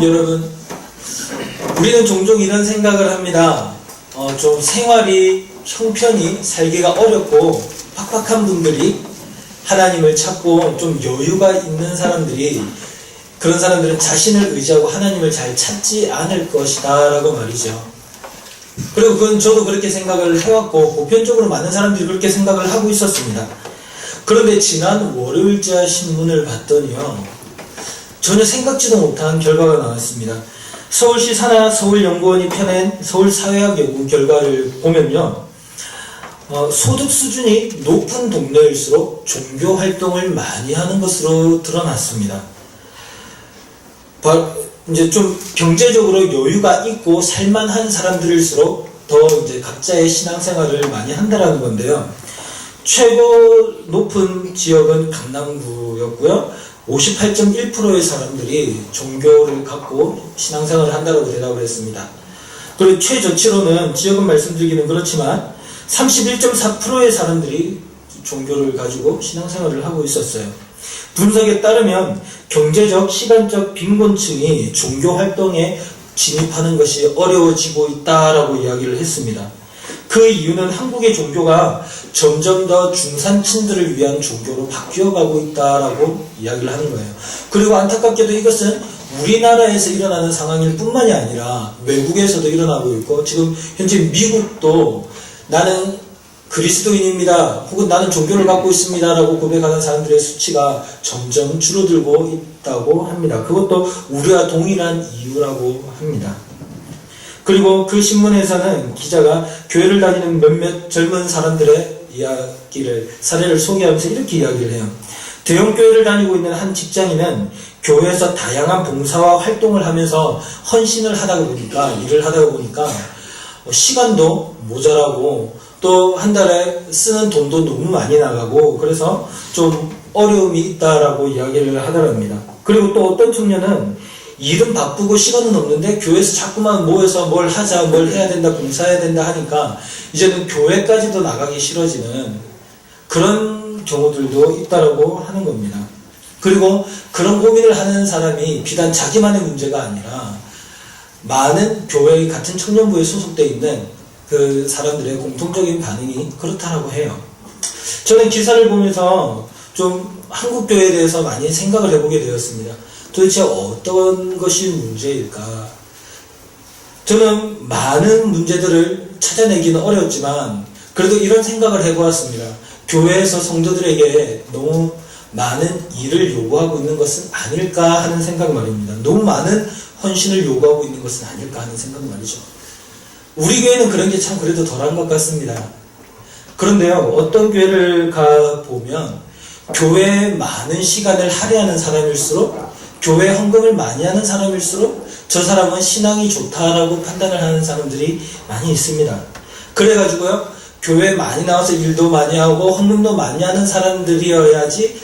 여러분, 우리는 종종 이런 생각을 합니다. 좀 생활이 형편이 살기가 어렵고 팍팍한 분들이 하나님을 찾고 좀 여유가 있는 사람들이, 그런 사람들은 자신을 의지하고 하나님을 잘 찾지 않을 것이다 라고 말이죠. 그리고 그건 저도 그렇게 생각을 해왔고 보편적으로 많은 사람들이 그렇게 생각을 하고 있었습니다. 그런데 지난 월요일자 신문을 봤더니요, 전혀 생각지도 못한 결과가 나왔습니다. 서울시 산하 서울연구원이 펴낸 서울사회학연구 결과를 보면요, 소득 수준이 높은 동네일수록 종교 활동을 많이 하는 것으로 드러났습니다. 이제 좀 경제적으로 여유가 있고 살만한 사람들일수록 더 이제 각자의 신앙생활을 많이 한다라는 건데요. 최고 높은 지역은 강남구였고요. 58.1%의 사람들이 종교를 갖고 신앙생활을 한다고 대답을 했습니다. 그리고 최저치로는 지역은 말씀드리기는 그렇지만 31.4%의 사람들이 종교를 가지고 신앙생활을 하고 있었어요. 분석에 따르면 경제적, 시간적 빈곤층이 종교 활동에 진입하는 것이 어려워지고 있다라고 이야기를 했습니다. 그 이유는 한국의 종교가 점점 더 중산층들을 위한 종교로 바뀌어가고 있다라고 이야기를 하는 거예요. 그리고 안타깝게도 이것은 우리나라에서 일어나는 상황일 뿐만이 아니라 외국에서도 일어나고 있고, 지금 현재 미국도 나는 그리스도인입니다, 혹은 나는 종교를 갖고 있습니다 라고 고백하는 사람들의 수치가 점점 줄어들고 있다고 합니다. 그것도 우리와 동일한 이유라고 합니다. 그리고 그 신문에서는 기자가 교회를 다니는 몇몇 젊은 사람들의 사례를 소개하면서 이렇게 이야기를 해요. 대형교회를 다니고 있는 한 직장인은 교회에서 다양한 봉사와 활동을 하면서 헌신을 일을 하다 보니까 시간도 모자라고 또 한 달에 쓰는 돈도 너무 많이 나가고, 그래서 좀 어려움이 있다라고 이야기를 하더랍니다. 그리고 또 어떤 청년은 일은 바쁘고 시간은 없는데 교회에서 자꾸만 모여서 뭘 하자, 뭘 해야 된다, 봉사해야 된다 하니까 이제는 교회까지도 나가기 싫어지는 그런 경우들도 있다라고 하는 겁니다. 그리고 그런 고민을 하는 사람이 비단 자기만의 문제가 아니라 많은 교회 같은 청년부에 소속되어 있는 그 사람들의 공통적인 반응이 그렇다라고 해요. 저는 기사를 보면서 좀 한국 교회에 대해서 많이 생각을 해보게 되었습니다. 도대체 어떤 것이 문제일까? 저는 많은 문제들을 찾아내기는 어려웠지만 그래도 이런 생각을 해보았습니다. 교회에서 성도들에게 너무 많은 일을 요구하고 있는 것은 아닐까 하는 생각 말입니다. 너무 많은 헌신을 요구하고 있는 것은 아닐까 하는 생각 말이죠. 우리 교회는 그런 게 참 그래도 덜한 것 같습니다. 그런데요, 어떤 교회를 가보면 교회에 많은 시간을 할애하는 사람일수록, 교회 헌금을 많이 하는 사람일수록 저 사람은 신앙이 좋다라고 판단을 하는 사람들이 많이 있습니다. 그래가지고요, 교회에 많이 나와서 일도 많이 하고 헌금도 많이 하는 사람들이어야지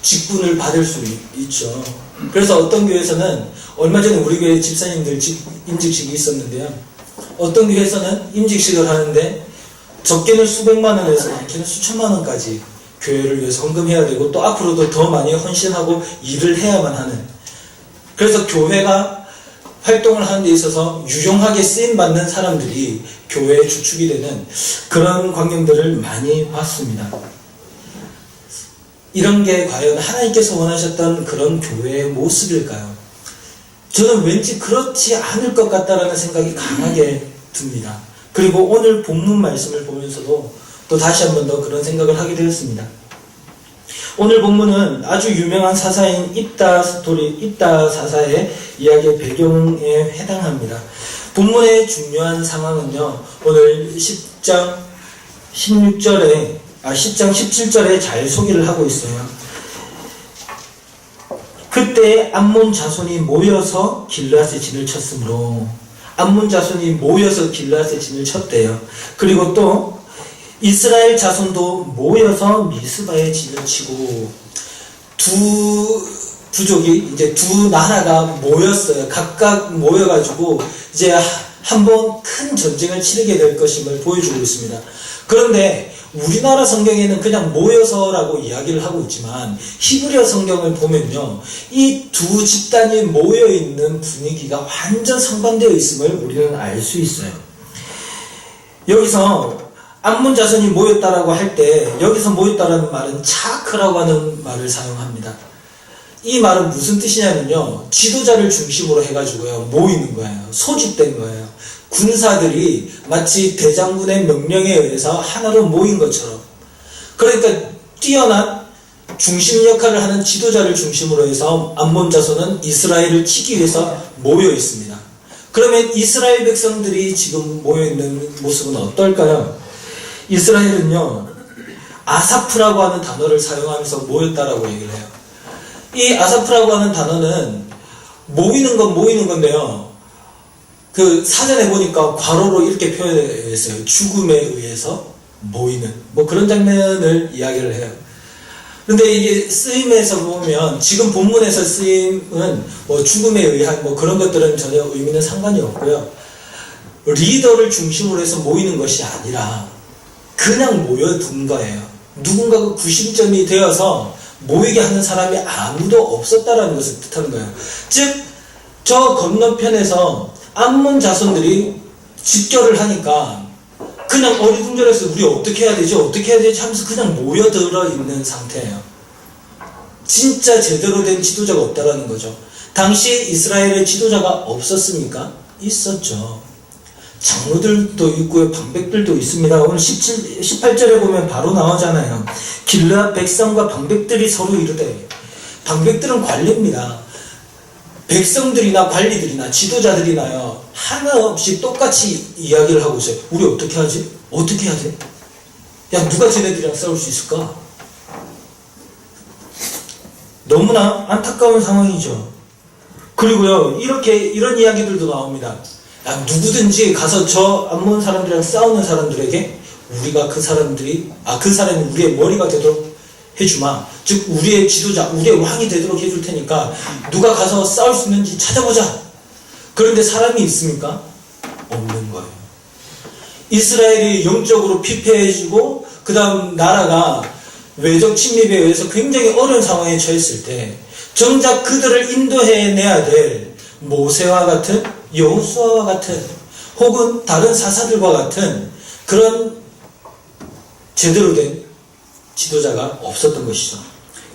직분을 받을 수 있죠. 그래서 어떤 교회에서는, 얼마 전에 우리 교회 집사님들 임직식이 있었는데요, 어떤 교회에서는 임직식을 하는데 적게는 수백만 원에서 많게는 수천만 원까지 교회를 위해서 헌금해야 되고, 또 앞으로도 더 많이 헌신하고 일을 해야만 하는, 그래서 교회가 활동을 하는 데 있어서 유용하게 쓰임받는 사람들이 교회의 주축이 되는 그런 광경들을 많이 봤습니다. 이런 게 과연 하나님께서 원하셨던 그런 교회의 모습일까요? 저는 왠지 그렇지 않을 것 같다라는 생각이 강하게 듭니다. 그리고 오늘 본문 말씀을 보면서도 또 다시 한 번 더 그런 생각을 하게 되었습니다. 오늘 본문은 아주 유명한 사사인 입다 사사의 이야기의 배경에 해당합니다. 본문의 중요한 상황은요, 오늘 10장 17절에 잘 소개를 하고 있어요. 그때 암몬 자손이 모여서 길르앗의 진을 쳤으므로, 암몬 자손이 모여서 길르앗의 진을 쳤대요. 그리고 또 이스라엘 자손도 모여서 미스바의 진을 치고, 두 부족이, 이제 두 나라가 모였어요. 각각 모여가지고 이제 한번 큰 전쟁을 치르게 될 것임을 보여주고 있습니다. 그런데 우리나라 성경에는 그냥 모여서라고 이야기를 하고 있지만 히브리어 성경을 보면요, 이 두 집단이 모여있는 분위기가 완전 상반되어 있음을 우리는 알 수 있어요. 여기서 암몬 자손이 모였다라고 할 때 여기서 모였다라는 말은 차크라고 하는 말을 사용합니다. 이 말은 무슨 뜻이냐면요, 지도자를 중심으로 해가지고요 모이는 거예요. 소집된 거예요. 군사들이 마치 대장군의 명령에 의해서 하나로 모인 것처럼, 그러니까 뛰어난 중심 역할을 하는 지도자를 중심으로 해서 암몬 자손은 이스라엘을 치기 위해서 모여 있습니다. 그러면 이스라엘 백성들이 지금 모여 있는 모습은 어떨까요? 이스라엘은요, 아사프라고 하는 단어를 사용하면서 모였다라고 얘기를 해요. 이 아사프라고 하는 단어는 모이는 건 모이는 건데요, 그 사전에 보니까 괄호로 이렇게 표현되어 있어요. 죽음에 의해서 모이는, 뭐 그런 장면을 이야기를 해요. 근데 이게 쓰임에서 보면, 지금 본문에서 쓰임은 뭐 죽음에 의한 뭐 그런 것들은 전혀 의미는 상관이 없고요, 리더를 중심으로 해서 모이는 것이 아니라 그냥 모여든 거예요. 누군가가 구심점이 되어서 모이게 하는 사람이 아무도 없었다라는 것을 뜻하는 거예요. 즉, 저 건너편에서 암몬 자손들이 집결을 하니까 그냥 어리둥절해서 우리 어떻게 해야 되지? 어떻게 해야 되지? 하면서 그냥 모여들어 있는 상태예요. 진짜 제대로 된 지도자가 없다라는 거죠. 당시 이스라엘의 지도자가 없었습니까? 있었죠. 장로들도 있고요, 방백들도 있습니다. 오늘 18절에 보면 바로 나오잖아요. 길르앗 백성과 방백들이 서로 이르되, 방백들은 관리입니다. 백성들이나 관리들이나 지도자들이나요, 하나 없이 똑같이 이야기를 하고 있어요. 우리 어떻게 하지? 어떻게 해야 돼? 야, 누가 쟤네들이랑 싸울 수 있을까? 너무나 안타까운 상황이죠. 그리고요, 이런 이야기들도 나옵니다. 야, 누구든지 가서 저 암몬 사람들이랑 싸우는 사람들에게 우리가 그 사람이 우리의 머리가 되도록 해주마. 즉, 우리의 지도자, 우리의 왕이 되도록 해줄 테니까 누가 가서 싸울 수 있는지 찾아보자. 그런데 사람이 있습니까? 없는 거예요. 이스라엘이 영적으로 피폐해지고 그 다음 나라가 외적 침입에 의해서 굉장히 어려운 상황에 처했을 때 정작 그들을 인도해내야 될 모세와 같은, 여호수아와 같은, 혹은 다른 사사들과 같은 그런 제대로 된 지도자가 없었던 것이죠.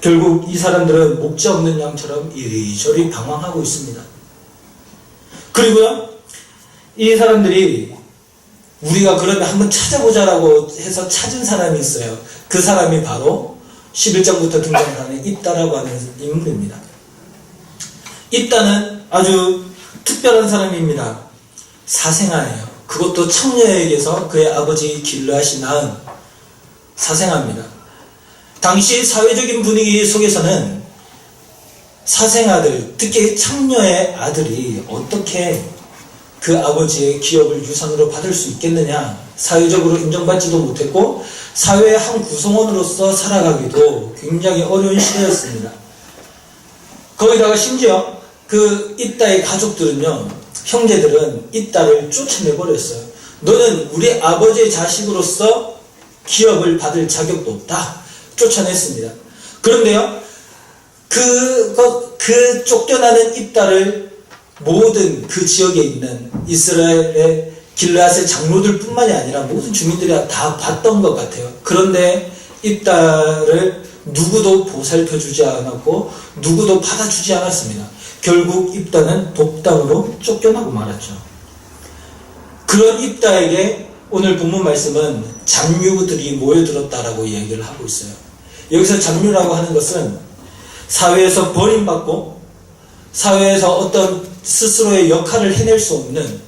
결국 이 사람들은 목자 없는 양처럼 이리저리 방황하고 있습니다. 그리고요, 이 사람들이 우리가 그러면 한번 찾아보자라고 해서 찾은 사람이 있어요. 그 사람이 바로 11장부터 등장하는 입다라고 하는 인물입니다. 입다는 아주 특별한 사람입니다. 사생아예요. 그것도 창녀에게서 그의 아버지 길르앗이 낳은 사생아입니다. 당시 사회적인 분위기 속에서는 사생아들, 특히 창녀의 아들이 어떻게 그 아버지의 기업을 유산으로 받을 수 있겠느냐, 사회적으로 인정받지도 못했고 사회의 한 구성원으로서 살아가기도 굉장히 어려운 시대였습니다. 거기다가 심지어 그 입다의 가족들은요, 형제들은 입다를 쫓아내버렸어요. 너는 우리 아버지의 자식으로서 기업을 받을 자격도 없다. 쫓아냈습니다. 그런데요, 그 쫓겨나는 입다를 모든 그 지역에 있는 이스라엘의 길르앗의 장로들 뿐만이 아니라 모든 주민들이 다 봤던 것 같아요. 그런데 입다를 누구도 보살펴주지 않았고 누구도 받아주지 않았습니다. 결국 입다는 독당으로 쫓겨나고 말았죠. 그런 입다에게 오늘 본문 말씀은 잡류들이 모여들었다라고 얘기를 하고 있어요. 여기서 잡류라고 하는 것은 사회에서 버림받고 사회에서 어떤 스스로의 역할을 해낼 수 없는,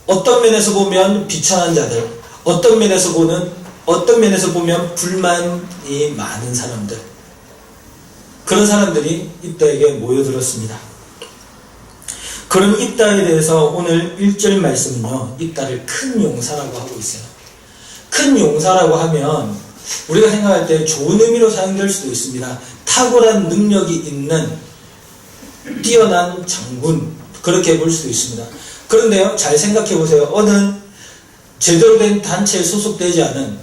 어떤 면에서 보면 비천한 자들, 어떤 면에서 보면 불만이 많은 사람들, 그런 사람들이 입다에게 모여들었습니다. 그런 입다에 대해서 오늘 1절 말씀은요, 입다를 큰 용사라고 하고 있어요. 큰 용사라고 하면 우리가 생각할 때 좋은 의미로 사용될 수도 있습니다. 탁월한 능력이 있는 뛰어난 장군, 그렇게 볼 수도 있습니다. 그런데요, 잘 생각해 보세요. 어느 제대로 된 단체에 소속되지 않은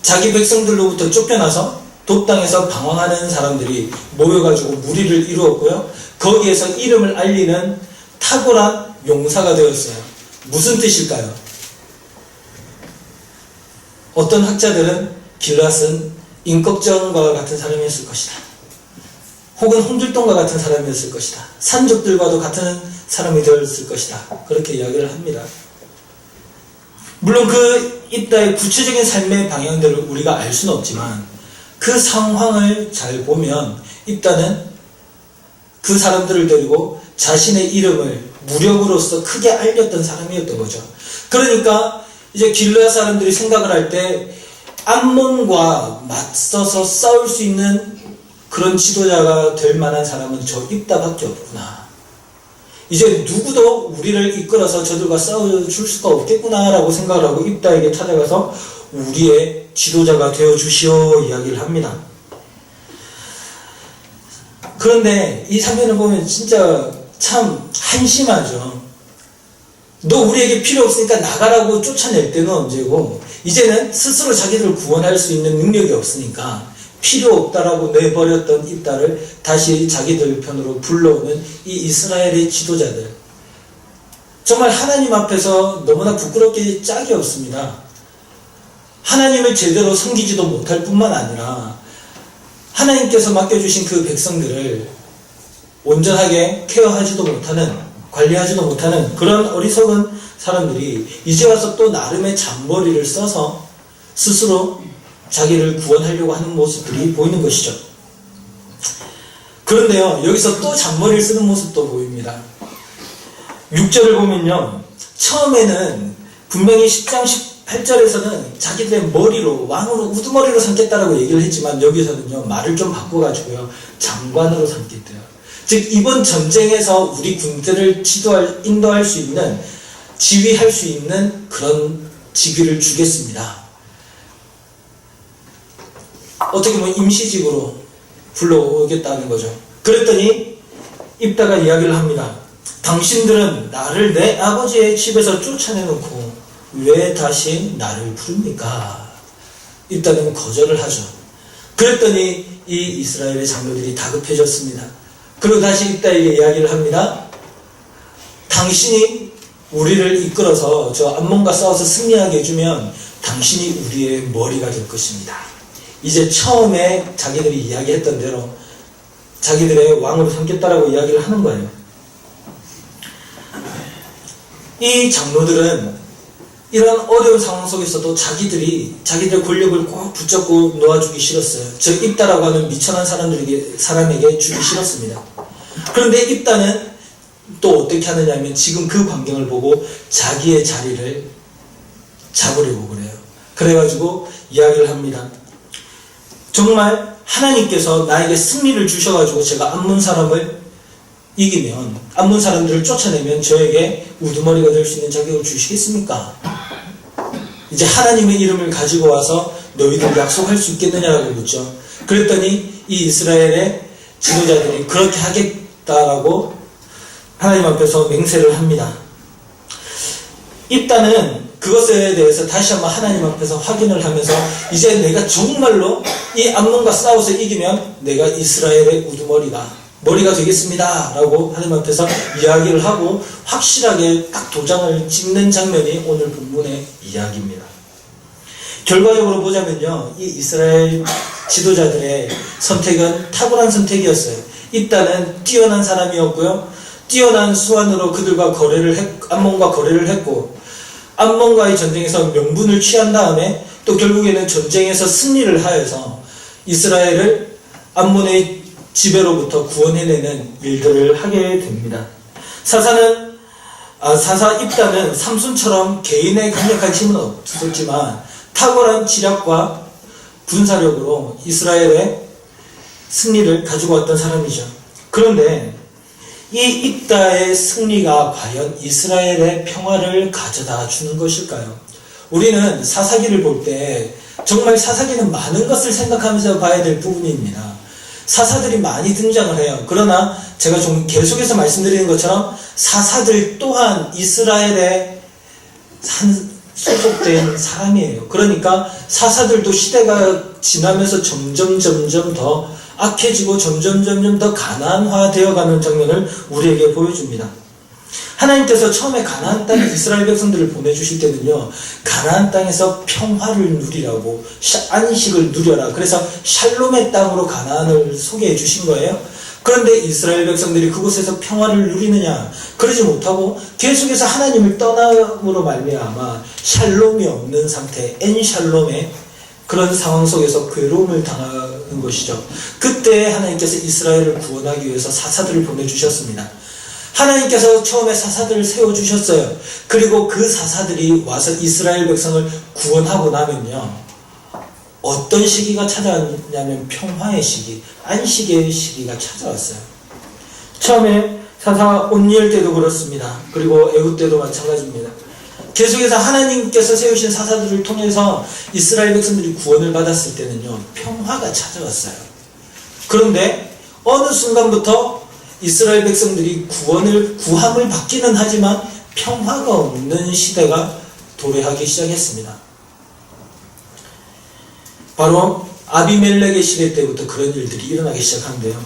자기 백성들로부터 쫓겨나서 독당에서 방황하는 사람들이 모여가지고 무리를 이루었고요. 거기에서 이름을 알리는 탁월한 용사가 되었어요. 무슨 뜻일까요? 어떤 학자들은 길랏은 임꺽정과 같은 사람이었을 것이다. 혹은 홍길동과 같은 사람이었을 것이다. 산적들과도 같은 사람이 되었을 것이다. 그렇게 이야기를 합니다. 물론 그 입다의 구체적인 삶의 방향들을 우리가 알 수는 없지만 그 상황을 잘 보면 입다는 그 사람들을 데리고 자신의 이름을 무력으로서 크게 알렸던 사람이었던 거죠. 그러니까 이제 길르앗 사람들이 생각을 할 때 암몬과 맞서서 싸울 수 있는 그런 지도자가 될 만한 사람은 저 입다밖에 없구나. 이제 누구도 우리를 이끌어서 저들과 싸워줄 수가 없겠구나 라고 생각을 하고 입다에게 찾아가서 우리의 지도자가 되어주시오 이야기를 합니다. 그런데 이 장면을 보면 진짜 참 한심하죠. 너 우리에게 필요 없으니까 나가라고 쫓아낼 때는 언제고 이제는 스스로 자기들을 구원할 수 있는 능력이 없으니까 필요 없다라고 내버렸던 입다를 다시 자기들 편으로 불러오는 이 이스라엘의 지도자들. 정말 하나님 앞에서 너무나 부끄럽게 짝이 없습니다. 하나님을 제대로 섬기지도 못할 뿐만 아니라 하나님께서 맡겨주신 그 백성들을 온전하게 케어하지도 못하는, 관리하지도 못하는 그런 어리석은 사람들이 이제 와서 또 나름의 잔머리를 써서 스스로 자기를 구원하려고 하는 모습들이 보이는 것이죠. 그런데요, 여기서 또 잔머리를 쓰는 모습도 보입니다. 6절을 보면요, 처음에는 분명히 10장 18절에서는 자기들의 머리로, 왕으로 우두머리로 삼겠다라고 얘기를 했지만 여기서는요, 말을 좀 바꿔가지고요, 장관으로 삼겠대요. 즉 이번 전쟁에서 우리 군대를 인도할 수 있는, 지휘할 수 있는 그런 직위를 주겠습니다. 어떻게 보면 임시직으로 불러오겠다는 거죠. 그랬더니 입다가 이야기를 합니다. 당신들은 나를 내 아버지의 집에서 쫓아내놓고 왜 다시 나를 부릅니까? 입다는 거절을 하죠. 그랬더니 이 이스라엘의 장로들이 다급해졌습니다. 그리고 다시 입다에게 이야기를 합니다. 당신이 우리를 이끌어서 저 암몬과 싸워서 승리하게 해주면 당신이 우리의 머리가 될 것입니다. 이제 처음에 자기들이 이야기했던 대로 자기들의 왕으로 삼겠다라고 이야기를 하는 거예요. 이 장로들은 이런 어려운 상황 속에서도 자기들의 권력을 꼭 붙잡고 놓아주기 싫었어요. 저 입다라고 하는 미천한 사람에게 주기 싫었습니다. 그런데 입다는 또 어떻게 하느냐면 지금 그 광경을 보고 자기의 자리를 잡으려고 그래요. 그래가지고 이야기를 합니다. 정말 하나님께서 나에게 승리를 주셔가지고 제가 암몬 사람을 이기면, 암몬 사람들을 쫓아내면 저에게 우두머리가 될 수 있는 자격을 주시겠습니까? 이제 하나님의 이름을 가지고 와서 너희들 약속할 수 있겠느냐라고 묻죠. 그랬더니 이 이스라엘의 지도자들이 그렇게 하겠다라고 하나님 앞에서 맹세를 합니다. 입다는 그것에 대해서 다시 한번 하나님 앞에서 확인을 하면서 이제 내가 정말로 이 암몬과 싸워서 이기면 내가 이스라엘의 머리가 되겠습니다 라고 하나님 앞에서 이야기를 하고 확실하게 딱 도장을 찍는 장면이 오늘 본문의 이야기입니다. 결과적으로 보자면요, 이 이스라엘 지도자들의 선택은 탁월한 선택이었어요. 입다는 뛰어난 사람이었고요, 뛰어난 수완으로 그들과 암몬과 거래를 했고, 암몬과의 전쟁에서 명분을 취한 다음에 또 결국에는 전쟁에서 승리를 하여서 이스라엘을 암몬의 지배로부터 구원해내는 일들을 하게 됩니다. 사사 입다는 삼손처럼 개인의 강력한 힘은 없었지만 탁월한 지략과 군사력으로 이스라엘의 승리를 가지고 왔던 사람이죠. 그런데 이 입다의 승리가 과연 이스라엘의 평화를 가져다 주는 것일까요? 우리는 사사기를 볼 때 정말 사사기는 많은 것을 생각하면서 봐야 될 부분입니다. 사사들이 많이 등장을 해요. 그러나 제가 좀 계속해서 말씀드리는 것처럼 사사들 또한 이스라엘의 소속된 사람이에요. 그러니까 사사들도 시대가 지나면서 점점 더 악해지고 점점 더 가난화되어가는 장면을 우리에게 보여줍니다. 하나님께서 처음에 가나안 땅에 이스라엘 백성들을 보내주실 때는요, 가나안 땅에서 평화를 누리라고, 안식을 누려라. 그래서 샬롬의 땅으로 가나안을 소개해 주신 거예요. 그런데 이스라엘 백성들이 그곳에서 평화를 누리느냐? 그러지 못하고 계속해서 하나님을 떠남으로 말미암아 샬롬이 없는 상태, 엔샬롬의 그런 상황 속에서 괴로움을 당하는 것이죠. 그때 하나님께서 이스라엘을 구원하기 위해서 사사들을 보내주셨습니다. 하나님께서 처음에 사사들을 세워주셨어요. 그리고 그 사사들이 와서 이스라엘 백성을 구원하고 나면요, 어떤 시기가 찾아왔냐면 평화의 시기, 안식의 시기가 찾아왔어요. 처음에 사사 온니엘 때도 그렇습니다. 그리고 에훗 때도 마찬가지입니다. 계속해서 하나님께서 세우신 사사들을 통해서 이스라엘 백성들이 구원을 받았을 때는요, 평화가 찾아왔어요. 그런데 어느 순간부터 이스라엘 백성들이 구함을 받기는 하지만 평화가 없는 시대가 도래하기 시작했습니다. 바로 아비멜렉의 시대 때부터 그런 일들이 일어나기 시작하는데요.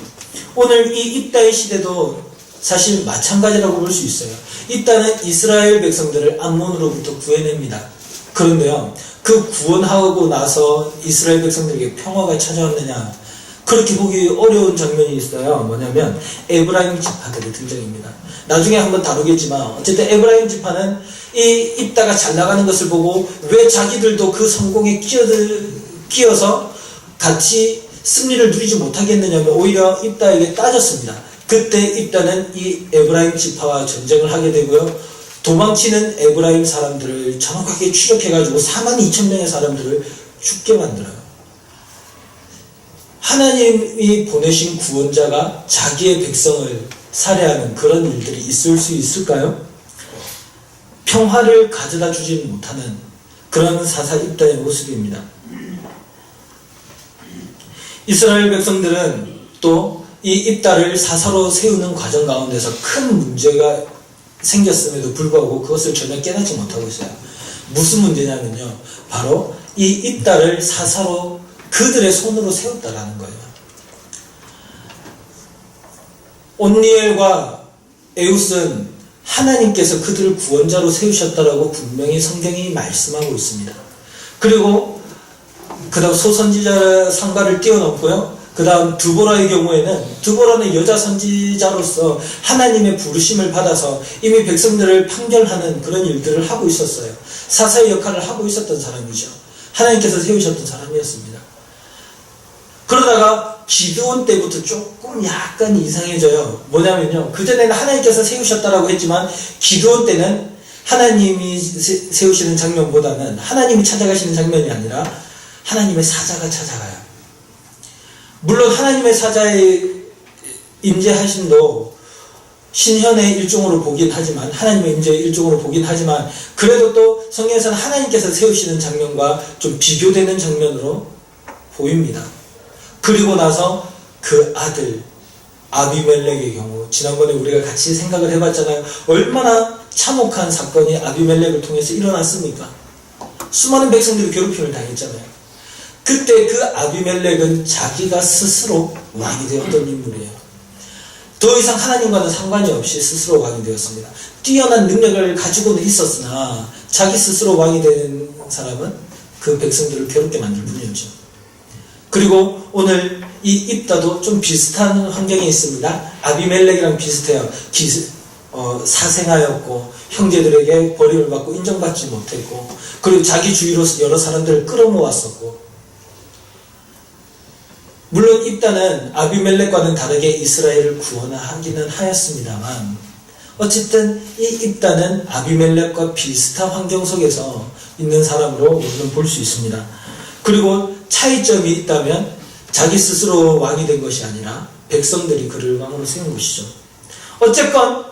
오늘 이 입다의 시대도 사실 마찬가지라고 볼 수 있어요. 입다는 이스라엘 백성들을 암몬으로부터 구해냅니다. 그런데요, 그 구원하고 나서 이스라엘 백성들에게 평화가 찾아왔느냐, 그렇게 보기 어려운 장면이 있어요. 뭐냐면 에브라임 지파들의 등장입니다. 나중에 한번 다루겠지만 어쨌든 에브라임 지파는 이 입다가 잘 나가는 것을 보고 왜 자기들도 그 성공에 끼어서 같이 승리를 누리지 못하겠느냐면 오히려 입다에게 따졌습니다. 그때 입다는 이 에브라임 지파와 전쟁을 하게 되고요, 도망치는 에브라임 사람들을 정확하게 추적해가지고 42,000명의 사람들을 죽게 만들어요. 하나님이 보내신 구원자가 자기의 백성을 살해하는 그런 일들이 있을 수 있을까요? 평화를 가져다 주지 못하는 그런 사사 입다의 모습입니다. 이스라엘 백성들은 또 이 입다를 사사로 세우는 과정 가운데서 큰 문제가 생겼음에도 불구하고 그것을 전혀 깨닫지 못하고 있어요. 무슨 문제냐면요, 바로 이 입다를 사사로 그들의 손으로 세웠다라는 거예요. 온니엘과 에훗은 하나님께서 그들을 구원자로 세우셨다라고 분명히 성경이 말씀하고 있습니다. 그리고 그 다음 소선지자 상가를 뛰어넘고요, 그 다음 드보라의 경우에는 드보라는 여자 선지자로서 하나님의 부르심을 받아서 이미 백성들을 판결하는 그런 일들을 하고 있었어요. 사사의 역할을 하고 있었던 사람이죠. 하나님께서 세우셨던 사람이었습니다. 그러다가 기드온 때부터 조금 약간 이상해져요. 뭐냐면요, 그전에는 하나님께서 세우셨다라고 했지만 기드온 때는 하나님이 세우시는 장면보다는 하나님이 찾아가시는 장면이 아니라 하나님의 사자가 찾아가요. 물론 하나님의 사자의 임재하심도 신현의 일종으로 보긴 하지만, 하나님의 임재의 일종으로 보긴 하지만, 그래도 또 성경에서는 하나님께서 세우시는 장면과 좀 비교되는 장면으로 보입니다. 그리고 나서 그 아들 아비멜렉의 경우, 지난번에 우리가 같이 생각을 해봤잖아요. 얼마나 참혹한 사건이 아비멜렉을 통해서 일어났습니까? 수많은 백성들이 괴롭힘을 당했잖아요. 그때 그 아비멜렉은 자기가 스스로 왕이 되었던 인물이에요. 더 이상 하나님과는 상관이 없이 스스로 왕이 되었습니다. 뛰어난 능력을 가지고는 있었으나 자기 스스로 왕이 되는 사람은 그 백성들을 괴롭게 만들 뿐이었죠. 그리고 오늘 이 입다도 좀 비슷한 환경에 있습니다. 아비멜렉이랑 비슷해요. 사생아였고 형제들에게 버림을 받고 인정받지 못했고, 그리고 자기 주위로 여러 사람들을 끌어모았었고, 물론 입다는 아비멜렉과는 다르게 이스라엘을 구원하기는 하였습니다만, 어쨌든 이 입다는 아비멜렉과 비슷한 환경 속에서 있는 사람으로 우리는 볼 수 있습니다. 그리고 차이점이 있다면 자기 스스로 왕이 된 것이 아니라 백성들이 그를 왕으로 세운 것이죠. 어쨌건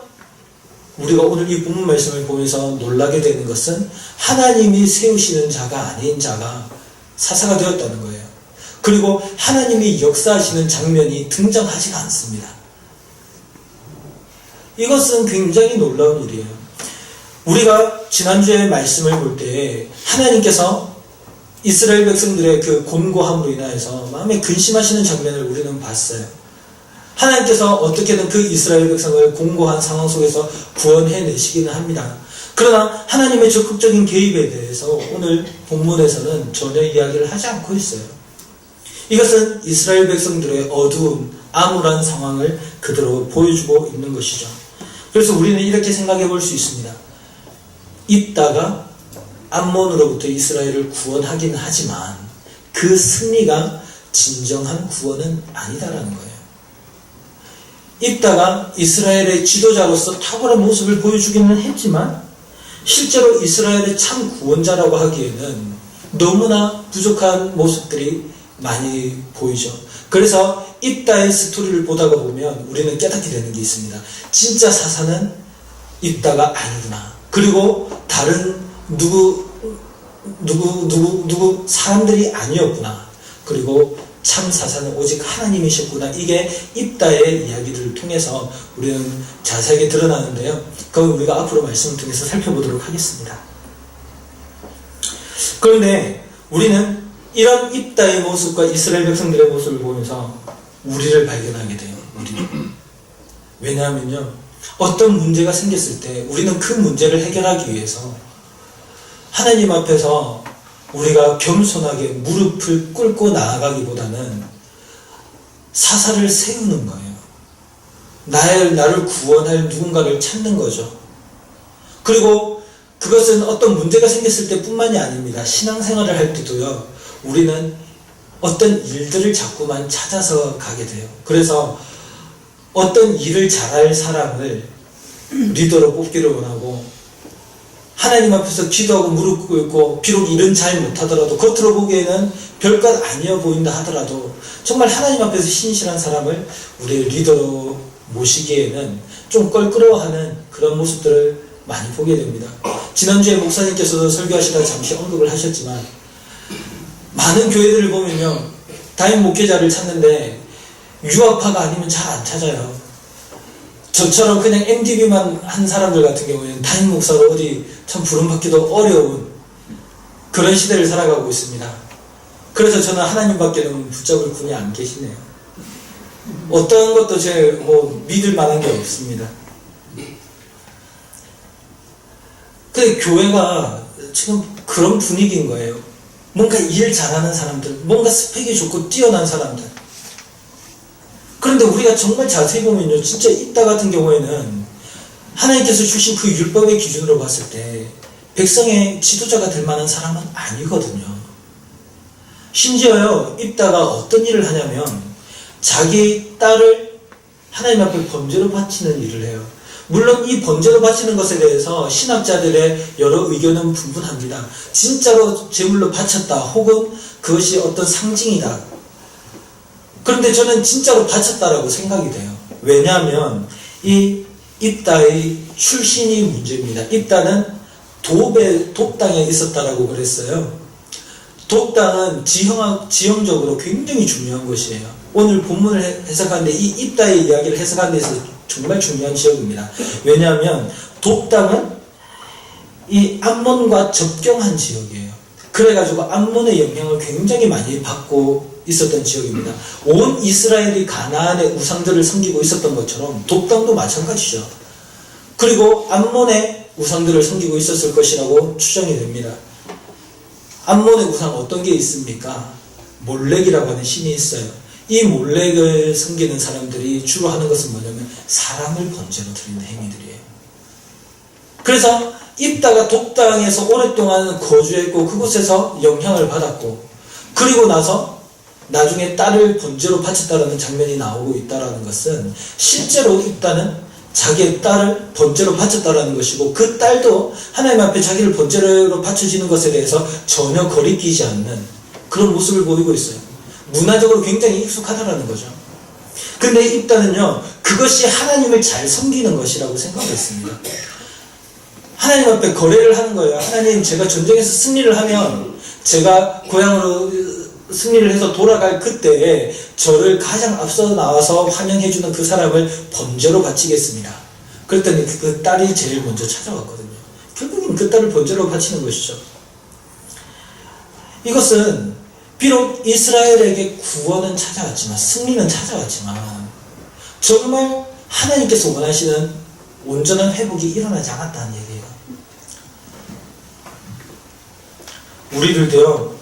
우리가 오늘 이 본문 말씀을 보면서 놀라게 되는 것은 하나님이 세우시는 자가 아닌 자가 사사가 되었다는 거예요. 그리고 하나님이 역사하시는 장면이 등장하지가 않습니다. 이것은 굉장히 놀라운 일이에요. 우리가 지난주에 말씀을 볼 때 하나님께서 이스라엘 백성들의 그 곤고함으로 인하여서 마음에 근심하시는 장면을 우리는 봤어요. 하나님께서 어떻게든 그 이스라엘 백성을 공고한 상황 속에서 구원해내시기는 합니다. 그러나 하나님의 적극적인 개입에 대해서 오늘 본문에서는 전혀 이야기를 하지 않고 있어요. 이것은 이스라엘 백성들의 어두운 암울한 상황을 그대로 보여주고 있는 것이죠. 그래서 우리는 이렇게 생각해 볼 수 있습니다. 입다가 암몬으로부터 이스라엘을 구원하긴 하지만 그 승리가 진정한 구원은 아니다라는 거예요. 입다가 이스라엘의 지도자로서 탁월한 모습을 보여주기는 했지만 실제로 이스라엘의 참 구원자라고 하기에는 너무나 부족한 모습들이 많이 보이죠. 그래서 입다의 스토리를 보다가 보면 우리는 깨닫게 되는 게 있습니다. 진짜 사사는 입다가 아니구나. 그리고 다른 누구 사람들이 아니었구나. 그리고 참 사사는 오직 하나님이셨구나. 이게 입다의 이야기들을 통해서 우리는 자세하게 드러나는데요. 그건 우리가 앞으로 말씀을 통해서 살펴보도록 하겠습니다. 그런데 우리는 이런 입다의 모습과 이스라엘 백성들의 모습을 보면서 우리를 발견하게 돼요. 왜냐하면요, 어떤 문제가 생겼을 때 우리는 그 문제를 해결하기 위해서 하나님 앞에서 우리가 겸손하게 무릎을 꿇고 나아가기보다는 사사를 세우는 거예요. 나를 구원할 누군가를 찾는 거죠. 그리고 그것은 어떤 문제가 생겼을 때 뿐만이 아닙니다. 신앙생활을 할 때도요, 우리는 어떤 일들을 자꾸만 찾아서 가게 돼요. 그래서 어떤 일을 잘할 사람을 리더로 뽑기를 원하고, 하나님 앞에서 기도하고 무릎 꿇고 비록 일은 잘 못하더라도 겉으로 보기에는 별것 아니어 보인다 하더라도 정말 하나님 앞에서 신실한 사람을 우리의 리더로 모시기에는 좀 껄끄러워하는 그런 모습들을 많이 보게 됩니다. 지난주에 목사님께서도 설교하시다 잠시 언급을 하셨지만, 많은 교회들을 보면요, 담임 목회자를 찾는데 유학파가 아니면 잘 안 찾아요. 저처럼 그냥 MDB만 한 사람들 같은 경우에는 담임 목사로 어디 참 부름받기도 어려운 그런 시대를 살아가고 있습니다. 그래서 저는 하나님밖에는 붙잡을 분이 안 계시네요. 어떤 것도 제 믿을 만한 게 없습니다. 근데 교회가 지금 그런 분위기인 거예요. 뭔가 일 잘하는 사람들, 뭔가 스펙이 좋고 뛰어난 사람들. 그런데 우리가 정말 자세히 보면요, 진짜 입다 같은 경우에는 하나님께서 주신 그 율법의 기준으로 봤을 때 백성의 지도자가 될 만한 사람은 아니거든요. 심지어요, 입다가 어떤 일을 하냐면 자기 딸을 하나님 앞에 번제로 바치는 일을 해요. 물론 이 번제로 바치는 것에 대해서 신학자들의 여러 의견은 분분합니다. 진짜로 제물로 바쳤다, 혹은 그것이 어떤 상징이다. 그런데 저는 진짜로 바쳤다라고 생각이 돼요. 왜냐하면 이 입다의 출신이 문제입니다. 입다는 돕당에 있었다라고 그랬어요. 돕당은 지형적으로 굉장히 중요한 것이에요. 오늘 본문을 해석하는데 이 입다의 이야기를 해석하는 데서 정말 중요한 지역입니다. 왜냐하면 돕당은 이 암몬과 접경한 지역이에요. 그래가지고 암몬의 영향을 굉장히 많이 받고 있었던 지역입니다. 온 이스라엘이 가나안의 우상들을 섬기고 있었던 것처럼 돕당도 마찬가지죠. 그리고 암몬의 우상들을 섬기고 있었을 것이라고 추정이 됩니다. 암몬의 우상 어떤 게 있습니까? 몰렉이라고 하는 신이 있어요. 이 몰렉을 섬기는 사람들이 주로 하는 것은 뭐냐면 사람을 번제로 드리는 행위들이에요. 그래서 입다가 돕당에서 오랫동안 거주했고 그곳에서 영향을 받았고, 그리고 나서 나중에 딸을 번제로 바쳤다라는 장면이 나오고 있다라는 것은 실제로 입다는 자기의 딸을 번제로 바쳤다라는 것이고, 그 딸도 하나님 앞에 자기를 번제로 바쳐지는 것에 대해서 전혀 거리끼지 않는 그런 모습을 보이고 있어요. 문화적으로 굉장히 익숙하다라는 거죠. 근데 입다는요, 그것이 하나님을 잘 섬기는 것이라고 생각했습니다. 하나님 앞에 거래를 하는 거예요. 하나님, 제가 전쟁에서 승리를 하면 제가 고향으로 승리를 해서 돌아갈 그때에 저를 가장 앞서 나와서 환영해주는 그 사람을 번제로 바치겠습니다. 그랬더니 그 딸이 제일 먼저 찾아왔거든요. 결국은 그 딸을 번제로 바치는 것이죠. 이것은 비록 이스라엘에게 구원은 찾아왔지만, 승리는 찾아왔지만 정말 하나님께서 원하시는 온전한 회복이 일어나지 않았다는 얘기예요. 우리들도요,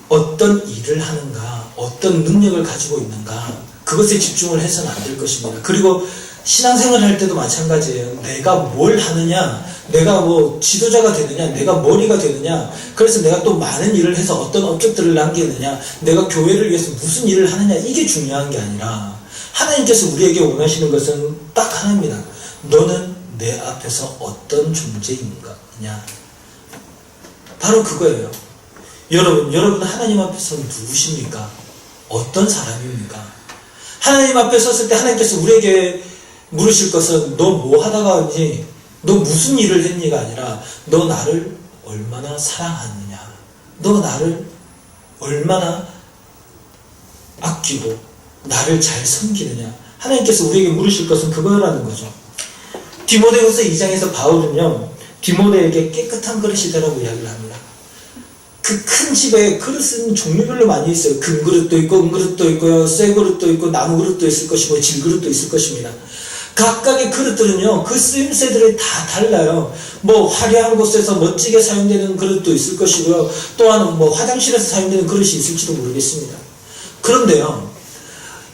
어떤 일을 하는가, 어떤 능력을 가지고 있는가, 그것에 집중을 해서는 안 될 것입니다. 그리고 신앙생활을 할 때도 마찬가지예요. 내가 뭘 하느냐, 내가 뭐 지도자가 되느냐, 내가 머리가 되느냐, 그래서 내가 또 많은 일을 해서 어떤 업적들을 남기느냐, 내가 교회를 위해서 무슨 일을 하느냐, 이게 중요한 게 아니라 하나님께서 우리에게 원하시는 것은 딱 하나입니다. 너는 내 앞에서 어떤 존재인가? 바로 그거예요. 여러분 하나님 앞에서 누구십니까? 어떤 사람입니까? 하나님 앞에 섰을 때 하나님께서 우리에게 물으실 것은 너 뭐 하다가 왔니? 너 무슨 일을 했니가 아니라 너 나를 얼마나 사랑하느냐, 너 나를 얼마나 아끼고 나를 잘 섬기느냐. 하나님께서 우리에게 물으실 것은 그거라는 거죠. 디모데후서 2장에서 바울은요, 디모데에게 깨끗한 그릇이 되라고 이야기를 합니다. 그 큰 집에 그릇은 종류별로 많이 있어요. 금 그릇도 있고, 은 그릇도 있고요, 쇠 그릇도 있고, 나무 그릇도 있을 것이고, 질 그릇도 있을 것입니다. 각각의 그릇들은요, 그 쓰임새들이 다 달라요. 뭐 화려한 곳에서 멋지게 사용되는 그릇도 있을 것이고요, 또한 뭐 화장실에서 사용되는 그릇이 있을지도 모르겠습니다. 그런데요,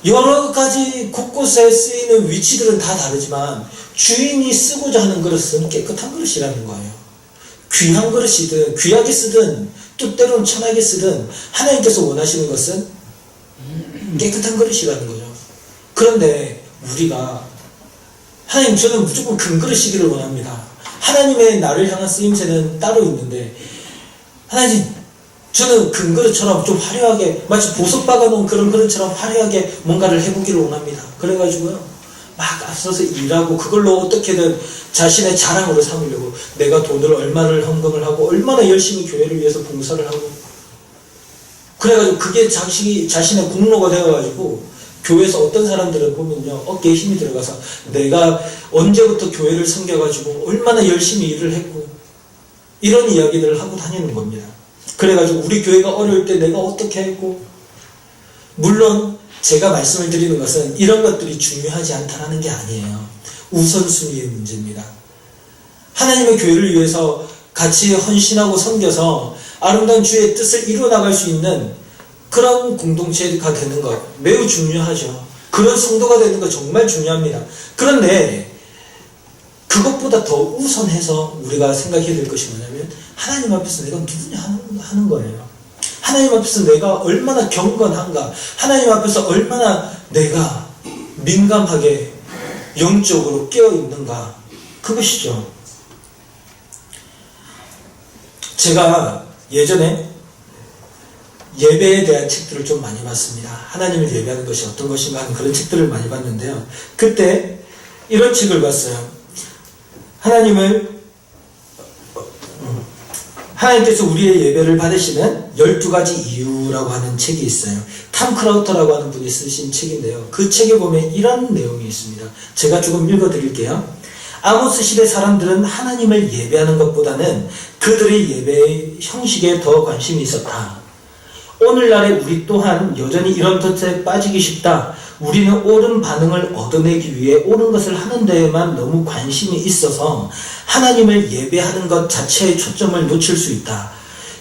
여러 가지 곳곳에 쓰이는 위치들은 다 다르지만 주인이 쓰고자 하는 그릇은 깨끗한 그릇이라는 거예요. 귀한 그릇이든 귀하게 쓰든 뜻대로는 천하게 쓰든 하나님께서 원하시는 것은 깨끗한 그릇이라는 거죠. 그런데 우리가 하나님, 저는 무조건 금 그릇이기를 원합니다. 하나님의 나를 향한 쓰임새는 따로 있는데, 하나님, 저는 금 그릇처럼 좀 화려하게, 마치 보석 박아놓은 그런 그릇처럼 화려하게 뭔가를 해보기를 원합니다. 그래가지고요, 막 앞서서 일하고 그걸로 어떻게든 자신의 자랑으로 삼으려고 내가 돈을 얼마를 헌금을 하고 얼마나 열심히 교회를 위해서 봉사를 하고, 그래가지고 그게 자신의 공로가 되어가지고 교회에서 어떤 사람들은 보면요, 어깨에 힘이 들어가서 내가 언제부터 교회를 섬겨가지고 얼마나 열심히 일을 했고 이런 이야기들을 하고 다니는 겁니다. 그래가지고 우리 교회가 어려울 때 내가 어떻게 했고, 물론 제가 말씀을 드리는 것은 이런 것들이 중요하지 않다는 게 아니에요. 우선순위의 문제입니다. 하나님의 교회를 위해서 같이 헌신하고 섬겨서 아름다운 주의 뜻을 이루어나갈 수 있는 그런 공동체가 되는 것 매우 중요하죠. 그런 성도가 되는 것 정말 중요합니다. 그런데 그것보다 더 우선해서 우리가 생각해야 될 것이 뭐냐면, 하나님 앞에서 내가 누구냐 하는 거예요. 하나님 앞에서 내가 얼마나 경건한가, 하나님 앞에서 얼마나 내가 민감하게 영적으로 깨어있는가, 그것이죠. 제가 예전에 예배에 대한 책들을 좀 많이 봤습니다. 하나님을 예배하는 것이 어떤 것인가 하는 그런 책들을 많이 봤는데요, 그때 이런 책을 봤어요. 하나님께서 우리의 예배를 받으시는 12가지 이유라고 하는 책이 있어요. 탐 크라우터라고 하는 분이 쓰신 책인데요, 그 책에 보면 이런 내용이 있습니다. 제가 조금 읽어드릴게요. 아모스 시대 사람들은 하나님을 예배하는 것보다는 그들의 예배의 형식에 더 관심이 있었다. 오늘날에 우리 또한 여전히 이런 덫에 빠지기 쉽다. 우리는 옳은 반응을 얻어내기 위해 옳은 것을 하는 데에만 너무 관심이 있어서 하나님을 예배하는 것 자체의 초점을 놓칠 수 있다.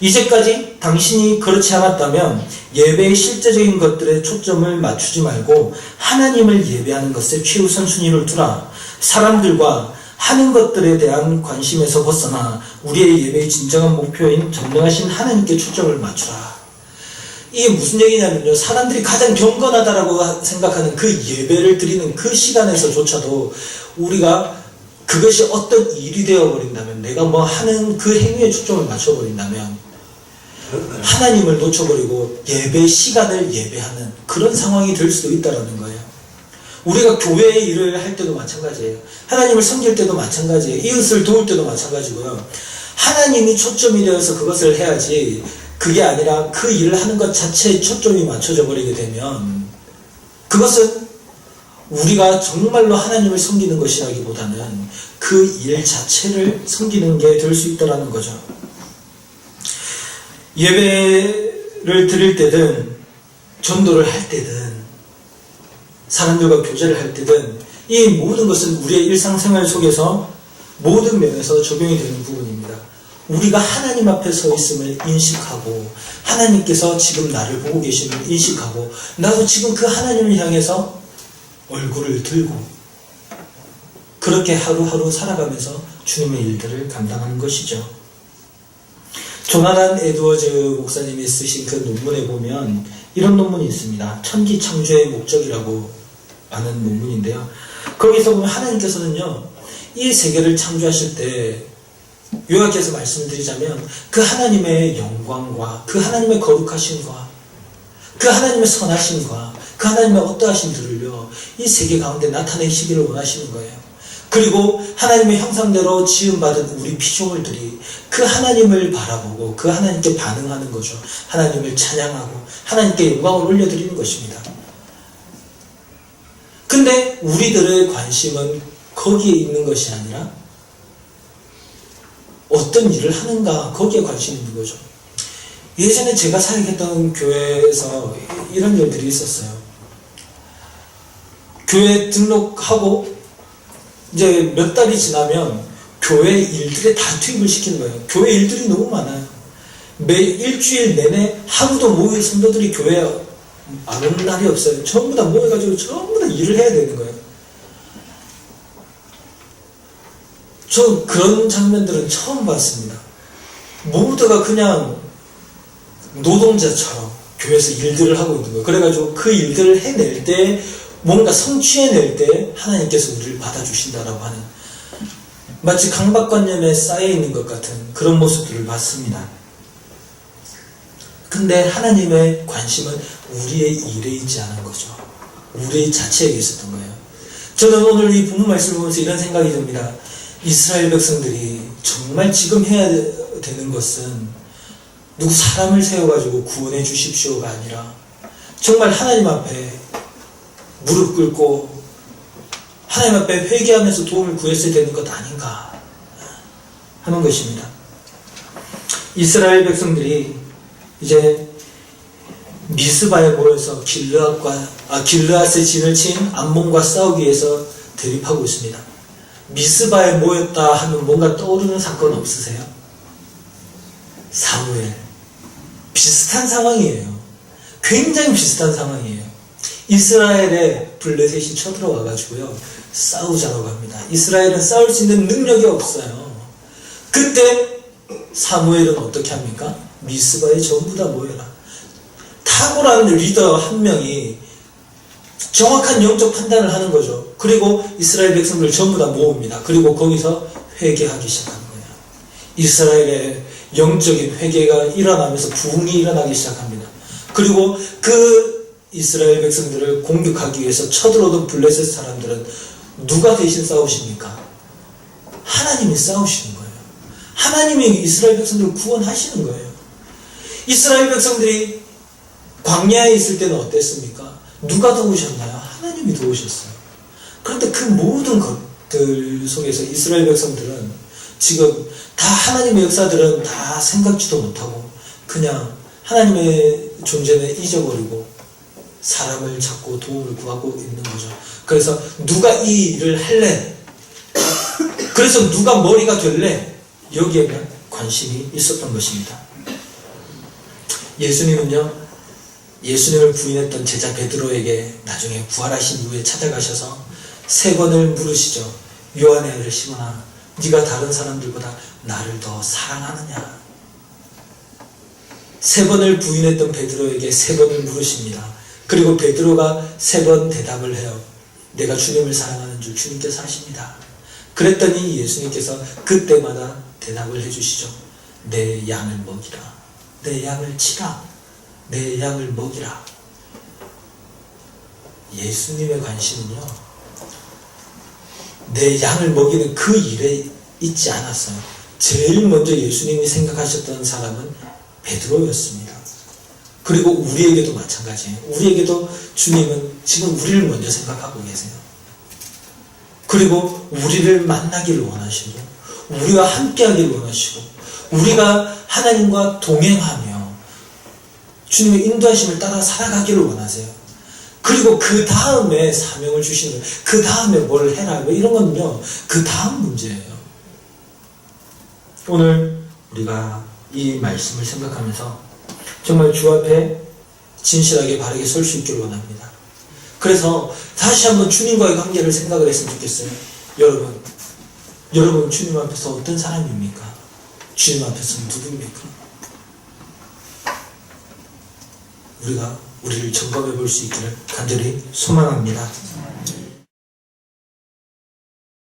이제까지 당신이 그렇지 않았다면 예배의 실제적인 것들에 초점을 맞추지 말고 하나님을 예배하는 것에 최우선 순위를 두라. 사람들과 하는 것들에 대한 관심에서 벗어나 우리의 예배의 진정한 목표인 전능하신 하나님께 초점을 맞추라. 이게 무슨 얘기냐면요, 사람들이 가장 경건하다라고 생각하는 그 예배를 드리는 그 시간에서조차도 우리가 그것이 어떤 일이 되어버린다면, 내가 뭐 하는 그 행위에 초점을 맞춰버린다면 하나님을 놓쳐버리고 예배 시간을 예배하는 그런 상황이 될 수도 있다는 거예요. 우리가 교회의 일을 할 때도 마찬가지예요. 하나님을 섬길 때도 마찬가지예요. 이웃을 도울 때도 마찬가지고요. 하나님이 초점이 되어서 그것을 해야지, 그게 아니라 그 일을 하는 것 자체에 초점이 맞춰져 버리게 되면 그것은 우리가 정말로 하나님을 섬기는 것이라기보다는 그 일 자체를 섬기는 게 될 수 있다는 거죠. 예배를 드릴 때든 전도를 할 때든 사람들과 교제를 할 때든 이 모든 것은 우리의 일상생활 속에서 모든 면에서 적용이 되는 부분입니다. 우리가 하나님 앞에 서 있음을 인식하고 하나님께서 지금 나를 보고 계심을 인식하고 나도 지금 그 하나님을 향해서 얼굴을 들고 그렇게 하루하루 살아가면서 주님의 일들을 감당하는 것이죠. 조나단 에드워즈 목사님이 쓰신 그 논문에 보면 이런 논문이 있습니다. 천지 창조의 목적이라고 하는 논문인데요. 거기서 보면 하나님께서는요, 이 세계를 창조하실 때 요약해서 말씀드리자면 그 하나님의 영광과 그 하나님의 거룩하심과 그 하나님의 선하심과 그 하나님의 어떠하심들을요, 이 세계 가운데 나타내시기를 원하시는 거예요. 그리고 하나님의 형상대로 지음받은 우리 피조물들이 그 하나님을 바라보고 그 하나님께 반응하는 거죠. 하나님을 찬양하고 하나님께 영광을 올려드리는 것입니다. 근데 우리들의 관심은 거기에 있는 것이 아니라 어떤 일을 하는가, 거기에 관심이 있는 거죠. 예전에 제가 사역했던 교회에서 이런 일들이 있었어요. 교회 등록하고 이제 몇 달이 지나면 교회 일들에 다 투입을 시키는 거예요. 교회 일들이 너무 많아요. 매 일주일 내내 하루도 모일 성도들이 교회에 안 오는 날이 없어요. 전부 다 모여가지고 전부 다 일을 해야 되는 거예요. 저 그런 장면들은 처음 봤습니다. 모두가 그냥 노동자처럼 교회에서 일들을 하고 있는 거예요. 그래가지고 그 일들을 해낼 때 뭔가 성취해낼 때 하나님께서 우리를 받아주신다라고 하는 마치 강박관념에 쌓여있는 것 같은 그런 모습들을 봤습니다. 근데 하나님의 관심은 우리의 일에 있지 않은 거죠. 우리의 자체에 있었던 거예요. 저는 오늘 이 본문 말씀을 보면서 이런 생각이 듭니다. 이스라엘 백성들이 정말 지금 해야 되는 것은 누구 사람을 세워가지고 구원해 주십시오가 아니라 정말 하나님 앞에 무릎 꿇고 하나님 앞에 회개하면서 도움을 구했어야 되는 것 아닌가 하는 것입니다. 이스라엘 백성들이 이제 미스바에 모여서 길르앗의 진을 친 암몬과 싸우기 위해서 대립하고 있습니다. 미스바에 모였다 하면 뭔가 떠오르는 사건 없으세요? 사무엘. 비슷한 상황이에요. 굉장히 비슷한 상황이에요. 이스라엘에 블레셋이 쳐들어와가지고요, 싸우자라고 합니다. 이스라엘은 싸울 수 있는 능력이 없어요. 그때 사무엘은 어떻게 합니까? 미스바에 전부 다 모여라. 탁월한 리더 한 명이 정확한 영적 판단을 하는 거죠. 그리고 이스라엘 백성들 전부 다 모읍니다. 그리고 거기서 회개하기 시작하는 거예요. 이스라엘의 영적인 회개가 일어나면서 부흥이 일어나기 시작합니다. 그리고 그 이스라엘 백성들을 공격하기 위해서 쳐들어오던 블레셋 사람들은 누가 대신 싸우십니까? 하나님이 싸우시는 거예요. 하나님이 이스라엘 백성들을 구원하시는 거예요. 이스라엘 백성들이 광야에 있을 때는 어땠습니까? 누가 도우셨나요? 하나님이 도우셨어요. 그런데 그 모든 것들 속에서 이스라엘 백성들은 지금 다 하나님의 역사들은 다 생각지도 못하고 그냥 하나님의 존재는 잊어버리고 사람을 찾고 도움을 구하고 있는 거죠. 그래서 누가 이 일을 할래? 그래서 누가 머리가 될래? 여기에만 관심이 있었던 것입니다. 예수님은요, 예수님을 부인했던 제자 베드로에게 나중에 부활하신 이후에 찾아가셔서 3번을 물으시죠. 요한의 아들 시몬아, 네가 다른 사람들보다 나를 더 사랑하느냐? 3번을 부인했던 베드로에게 3번을 물으십니다. 그리고 베드로가 3번 대답을 해요. 내가 주님을 사랑하는 줄 주님께서 아십니다. 그랬더니 예수님께서 그때마다 대답을 해주시죠. 내 양을 먹이라. 내 양을 치라. 내 양을 먹이라. 예수님의 관심은요, 내 양을 먹이는 그 일에 있지 않았어요. 제일 먼저 예수님이 생각하셨던 사람은 베드로였습니다. 그리고 우리에게도 마찬가지예요. 우리에게도 주님은 지금 우리를 먼저 생각하고 계세요. 그리고 우리를 만나기를 원하시고 우리와 함께하기를 원하시고 우리가 하나님과 동행하며 주님의 인도하심을 따라 살아가기를 원하세요. 그리고 그 다음에 사명을 주시는 거예요. 그 다음에 뭘 해라 뭐 이런 건요 그 다음 문제예요. 오늘 우리가 이 말씀을 생각하면서 정말 주 앞에 진실하게 바르게 설 수 있기를 원합니다. 그래서 다시 한번 주님과의 관계를 생각을 했으면 좋겠어요. 여러분 주님 앞에서 어떤 사람입니까? 주님 앞에서는 누구입니까? 우리가 우리를 점검해 볼 수 있기를 간절히 소망합니다.